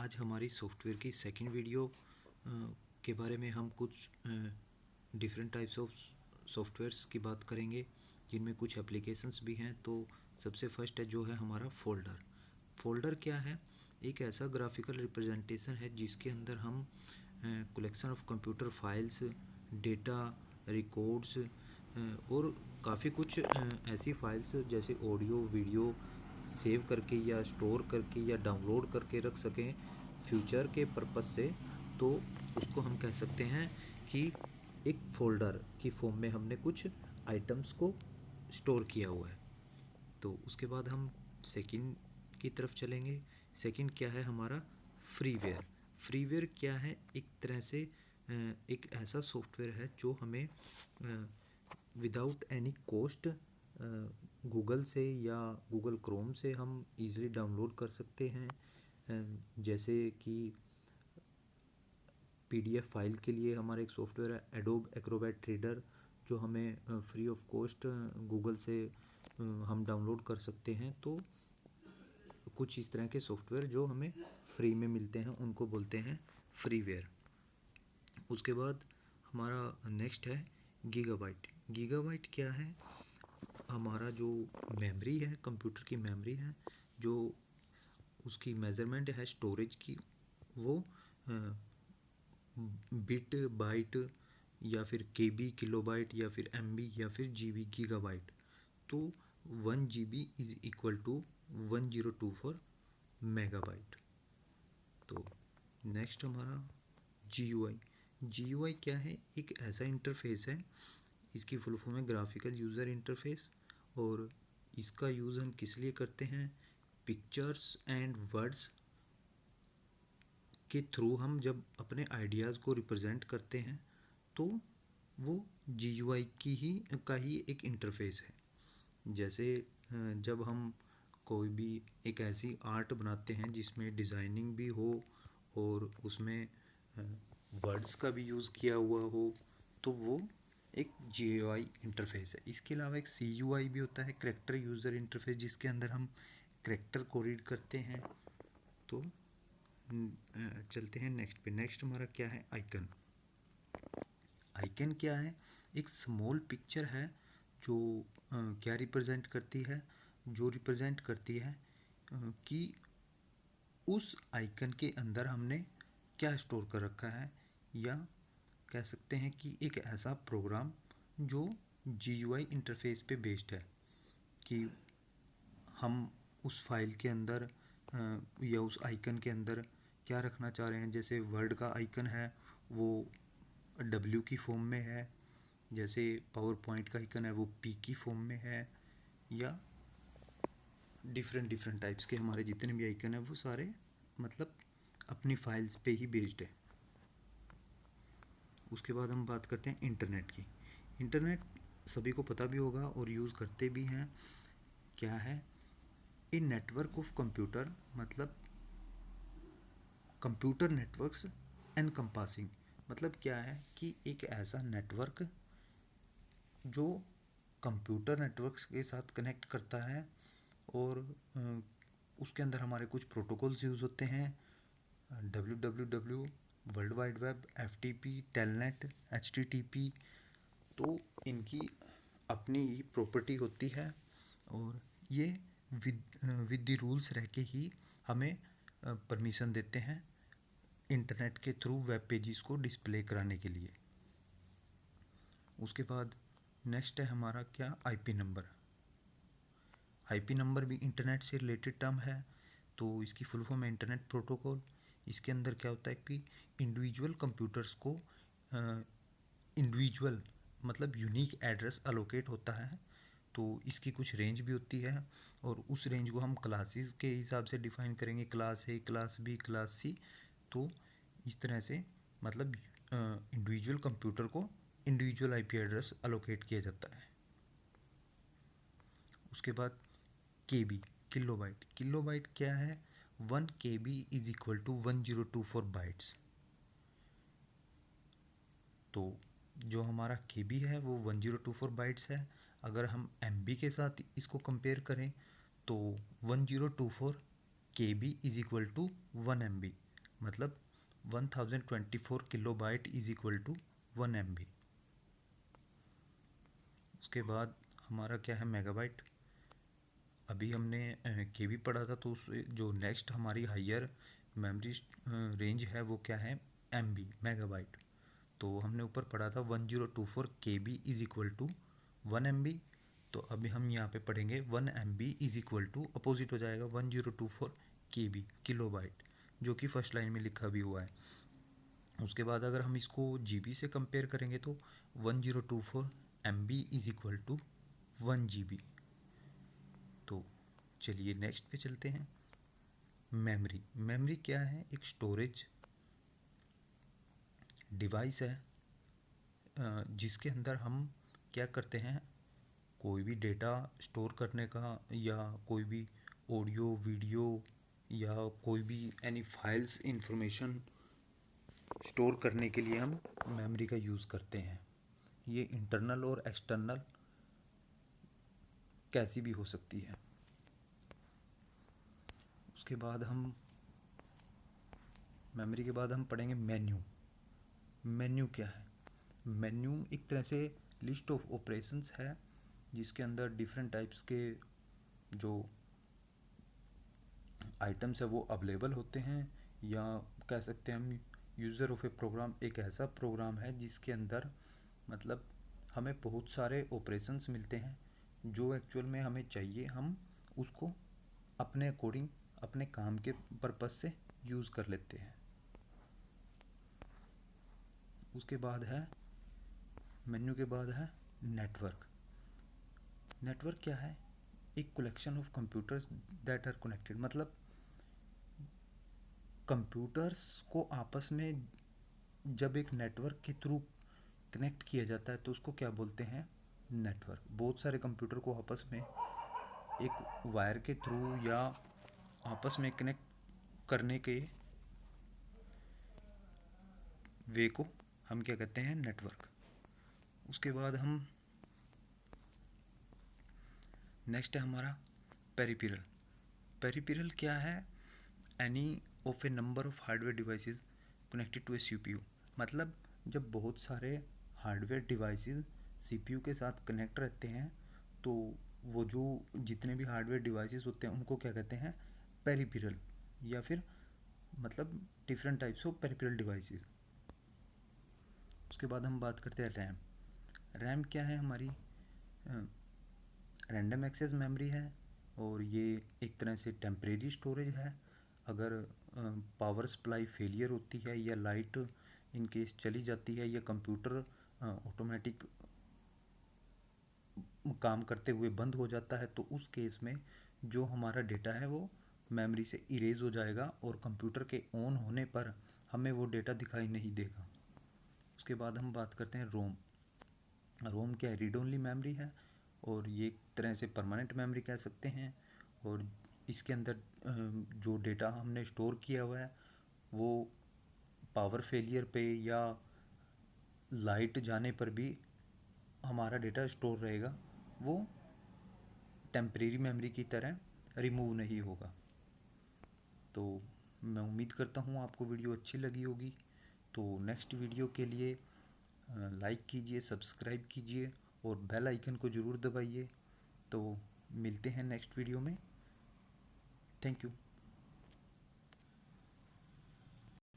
आज हमारी सॉफ्टवेयर की सेकंड वीडियो के बारे में हम कुछ डिफरेंट टाइप्स ऑफ सॉफ्टवेयर्स की बात करेंगे जिनमें कुछ एप्लीकेशंस भी हैं। तो सबसे फर्स्ट है जो है हमारा फोल्डर। फोल्डर क्या है? एक ऐसा ग्राफिकल रिप्रेजेंटेशन है जिसके अंदर हम collection of computer files, data, records और काफ़ी कुछ ऐसी फाइल्स जैसे ऑडियो वीडियो सेव करके या स्टोर करके या डाउनलोड करके रख सकें फ्यूचर के पर्पस से। तो उसको हम कह सकते हैं कि एक फ़ोल्डर की फॉर्म में हमने कुछ आइटम्स को स्टोर किया हुआ है। तो उसके बाद हम सेकंड की तरफ चलेंगे। सेकंड क्या है हमारा? फ्रीवेयर। फ्रीवेयर क्या है? एक तरह से एक ऐसा सॉफ्टवेयर है जो हमें विदाउट एनी कॉस्ट गूगल से या गूगल क्रोम से हम इजीली डाउनलोड कर सकते हैं। जैसे कि पीडीएफ फाइल के लिए हमारा एक सॉफ्टवेयर है एडोब एक्रोबैट रीडर, जो हमें फ्री ऑफ कॉस्ट गूगल से हम डाउनलोड कर सकते हैं। तो कुछ इस तरह के सॉफ्टवेयर जो हमें फ्री में मिलते हैं उनको बोलते हैं फ्रीवेयर। उसके बाद हमारा नेक्स्ट है गीगाबाइट। गीगाबाइट क्या है? हमारा जो मेमोरी है, कंप्यूटर की मेमोरी है, जो उसकी मेज़रमेंट है स्टोरेज की, वो बिट बाइट या फिर केबी किलोबाइट या फिर एमबी या फिर जीबी गीगाबाइट। तो 1 GB is equal to 1024 megabyte. तो नेक्स्ट हमारा GUI। GUI क्या है? एक ऐसा इंटरफेस है, इसकी फुल फॉर्म है ग्राफिकल यूज़र इंटरफेस, और इसका यूज़ हम किस लिए करते हैं? पिक्चर्स एंड वर्ड्स के थ्रू हम जब अपने आइडियाज़ को रिप्रेजेंट करते हैं तो वो GUI का ही एक इंटरफेस है। जैसे जब हम कोई भी एक ऐसी आर्ट बनाते हैं जिसमें डिज़ाइनिंग भी हो और उसमें वर्ड्स का भी यूज़ किया हुआ हो, तो वो एक GUI इंटरफेस है। इसके अलावा एक CUI भी होता है, करेक्टर यूज़र इंटरफेस, जिसके अंदर हम करेक्टर को रीड करते हैं। तो चलते हैं नेक्स्ट पे। नेक्स्ट हमारा क्या है? आइकन। आइकन क्या है? एक स्मॉल पिक्चर है जो क्या रिप्रेजेंट करती है? जो रिप्रेजेंट करती है कि उस आइकन के अंदर हमने क्या स्टोर कर रखा है, या कह सकते हैं कि एक ऐसा प्रोग्राम जो GUI इंटरफेस पे बेस्ड है, कि हम उस फाइल के अंदर या उस आइकन के अंदर क्या रखना चाह रहे हैं। जैसे वर्ड का आइकन है वो W की फॉर्म में है, जैसे पावर पॉइंट का आइकन है वो P की फॉर्म में है, या डिफरेंट टाइप्स के हमारे जितने भी आइकन हैं वो सारे मतलब अपनी फाइल्स पे ही बेस्ड है। उसके बाद हम बात करते हैं इंटरनेट की। इंटरनेट सभी को पता भी होगा और यूज़ करते भी हैं। क्या है? ए नेटवर्क ऑफ कंप्यूटर, मतलब कंप्यूटर नेटवर्क्स एनकम्पासिंग। मतलब क्या है कि एक ऐसा नेटवर्क जो कंप्यूटर नेटवर्क्स के साथ कनेक्ट करता है, और उसके अंदर हमारे कुछ प्रोटोकॉल्स यूज़ होते हैं, WWW, world wide web, FTP, telnet, HTTP। तो इनकी अपनी ही प्रॉपर्टी होती है, और ये विद द रूल्स रह के ही हमें परमिशन देते हैं इंटरनेट के थ्रू वेब पेजेस को डिस्प्ले कराने के लिए। उसके बाद नेक्स्ट है हमारा क्या? IP number. IP नंबर भी इंटरनेट से रिलेटेड टर्म है, तो इसकी फुल फॉर्म है इंटरनेट प्रोटोकॉल। इसके अंदर क्या होता है कि इंडिविजुअल कंप्यूटर्स को इंडिविजुअल मतलब यूनिक एड्रेस अलोकेट होता है। तो इसकी कुछ रेंज भी होती है, और उस रेंज को हम क्लासेस के हिसाब से डिफाइन करेंगे, class A, class B, class C। तो इस तरह से मतलब इंडिविजुअल कंप्यूटर को इंडिविजुअल IP एड्रेस अलोकेट किया जाता है। उसके बाद KB, किलोबाइट। किलोबाइट क्या है? 1 KB is equal to 1024 bytes. तो जो हमारा KB है वो 1024 बाइट्स है। अगर हम MB के साथ इसको कंपेयर करें तो 1024 KB is equal to 1 MB। मतलब 1024 kilobyte is equal to 1 MB। उसके बाद हमारा क्या है, मेगाबाइट। अभी हमने केबी पढ़ा था, तो उससे जो नेक्स्ट हमारी हायर मेमोरी रेंज है वो क्या है, MB, मेगाबाइट। तो हमने ऊपर पढ़ा था 1024 KB is equal to 1 MB। तो अभी हम यहाँ पे पढ़ेंगे 1 MB is equal to, opposite हो जाएगा 1024 KB, किलोबाइट, जो कि फर्स्ट लाइन में लिखा भी हुआ है। उसके बाद अगर हम इसको GB से कंपेयर करेंगे तो 1024 MB is equal to 1 GB। तो चलिए नेक्स्ट पे चलते हैं। मेमोरी। मेमोरी क्या है, एक स्टोरेज डिवाइस है जिसके अंदर हम क्या करते हैं, कोई भी डेटा स्टोर करने का, या कोई भी ऑडियो वीडियो, या कोई भी एनी फाइल्स इंफॉर्मेशन स्टोर करने के लिए हम मेमोरी का यूज़ करते हैं। ये इंटरनल और एक्सटर्नल कैसी भी हो सकती है। उसके बाद हम मेमोरी के बाद हम पढ़ेंगे मेन्यू। मेन्यू क्या है, मेन्यू एक तरह से लिस्ट ऑफ ऑपरेशंस है जिसके अंदर डिफरेंट टाइप्स के जो आइटम्स है वो अवेलेबल होते हैं, या कह सकते हैं हम यूज़र ऑफ ए प्रोग्राम एक ऐसा प्रोग्राम है जिसके अंदर मतलब हमें बहुत सारे ऑपरेशंस मिलते हैं जो एक्चुअल में हमें चाहिए, हम उसको अपने अकॉर्डिंग अपने काम के पर्पस से यूज़ कर लेते हैं। उसके बाद है मेन्यू के बाद है नेटवर्क। नेटवर्क क्या है, एक collection of computers that are connected, मतलब कंप्यूटर्स को आपस में जब एक नेटवर्क के थ्रू कनेक्ट किया जाता है तो उसको क्या बोलते हैं, नेटवर्क। बहुत सारे कंप्यूटर को आपस में एक वायर के थ्रू या आपस में कनेक्ट करने के वे को हम क्या कहते हैं, नेटवर्क। उसके बाद हम नेक्स्ट है हमारा पेरिफेरल। पेरिफेरल क्या है, any of a number of hardware devices connected to a CPU। मतलब जब बहुत सारे हार्डवेयर डिवाइसेस CPU के साथ कनेक्ट रहते हैं तो वो जो जितने भी हार्डवेयर डिवाइसेस होते हैं उनको क्या कहते हैं, पेरिफेरल, या फिर मतलब different types of peripheral devices. उसके बाद हम बात करते हैं रैम। रैम क्या है, हमारी रैंडम एक्सेस मेमोरी है, और ये एक तरह से टेम्परेरी स्टोरेज है। अगर पावर सप्लाई फेलियर होती है या लाइट इन केस चली जाती है या कंप्यूटर ऑटोमेटिक काम करते हुए बंद हो जाता है तो उस केस में जो हमारा डेटा है वो मेमोरी से इरेज हो जाएगा और कंप्यूटर के ऑन होने पर हमें वो डेटा दिखाई नहीं देगा। उसके बाद हम बात करते हैं रोम। रोम क्या है, रीड ओनली मेमोरी है, और ये एक तरह से परमानेंट मेमोरी कह सकते हैं। और इसके अंदर जो डेटा हमने स्टोर किया हुआ है वो पावर फेलियर पे या लाइट जाने पर भी हमारा डेटा स्टोर रहेगा, वो टेम्परेरी मेमोरी की तरह रिमूव नहीं होगा। तो मैं उम्मीद करता हूँ आपको वीडियो अच्छी लगी होगी। तो नेक्स्ट वीडियो के लिए लाइक कीजिए, सब्सक्राइब कीजिए और बेल आइकन को ज़रूर दबाइए। तो मिलते हैं नेक्स्ट वीडियो में। Thank you.